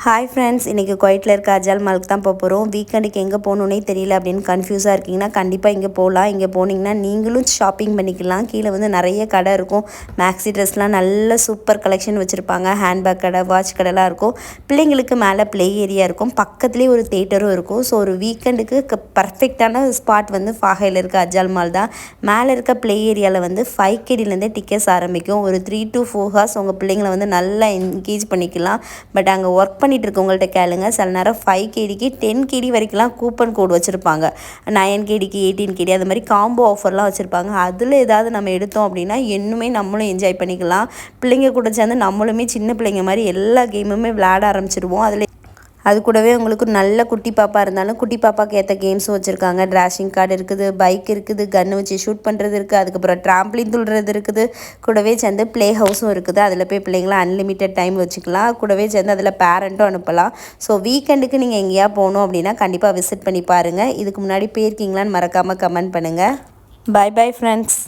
Hi friends, இன்றைக்கி குவைட்டில் இருக்க அஜால் மாலுக்கு தான் போகிறோம். வீக்கெண்டுக்கு எங்கே போகணுன்னே தெரியல அப்படின்னு கன்ஃபியூஸாக இருக்கீங்கன்னா கண்டிப்பாக இங்கே போகலாம். இங்கே போனீங்கன்னா நீங்களும் ஷாப்பிங் பண்ணிக்கலாம். கீழே வந்து நிறைய கடை இருக்கும். மேக்ஸி ட்ரெஸ்லாம் நல்ல சூப்பர் கலெக்ஷன் வச்சுருப்பாங்க. ஹேண்ட்பேக் கடை, வாட்ச் கடைலாம் இருக்கும். பிள்ளைங்களுக்கு மேலே ப்ளே ஏரியா இருக்கும். பக்கத்துலேயே ஒரு தேட்டரும் இருக்கும். ஸோ ஒரு வீக்கெண்டுக்கு பர்ஃபெக்டான ஸ்பாட் வந்து ஃபாகையில் இருக்க அஜால் மால் தான். மேலே இருக்க ப்ளே ஏரியாவில் வந்து 5 KD டிக்கெட்ஸ் ஆரம்பிக்கும். ஒரு 3 to 4 hours உங்கள் பிள்ளைங்களை வந்து நல்லா என்கேஜ் பண்ணிக்கலாம். பட் அங்கே ஒர்க் பண்ணிட்டு இருக்கவங்கள்ட்ட கேளுங்க. சில நேரம் 5 KDக்கு 10 KD வரைக்கும்லாம் கூப்பன் கோட் வச்சுருப்பாங்க. 9 KDக்கு 18 KD அது மாதிரி காம்போ ஆஃபர்லாம் வச்சுருப்பாங்க. அதில் ஏதாவது நம்ம எடுத்தோம் அப்படின்னா இன்னுமே நம்மளும் என்ஜாய் பண்ணிக்கலாம். பிள்ளைங்க கூட சேர்ந்து நம்மளுமே சின்ன பிள்ளைங்க மாதிரி எல்லா கேமுமே விளையாட ஆரம்பிச்சிடுவோம். அது கூடவே உங்களுக்கு நல்ல குட்டி பாப்பா இருந்தாலும் குட்டி பாப்பாவுக்கு ஏற்ற கேம்ஸும் வச்சுருக்காங்க. டிராஷிங் கார்டு இருக்குது, பைக் இருக்குது, கன்று வச்சு ஷூட் பண்ணுறது இருக்குது, அதுக்கப்புறம் ட்ராம்ப்ளின் துள்ளுறது இருக்குது. கூடவே சேர்ந்து ப்ளே ஹவுஸும் இருக்குது. அதில் போய் பிள்ளைங்கள அன்லிமிட்டட் டைம் வச்சுக்கலாம். கூடவே சேர்ந்து அதில் பேரண்ட்டும் அனுப்பலாம். ஸோ வீக்கெண்டுக்கு நீங்கள் எங்கேயா போகணும் அப்படின்னா கண்டிப்பாக விசிட் பண்ணி பாருங்கள். இதுக்கு முன்னாடி போயிருக்கீங்களான்னு மறக்காமல் கமெண்ட் பண்ணுங்கள். Bye bye friends.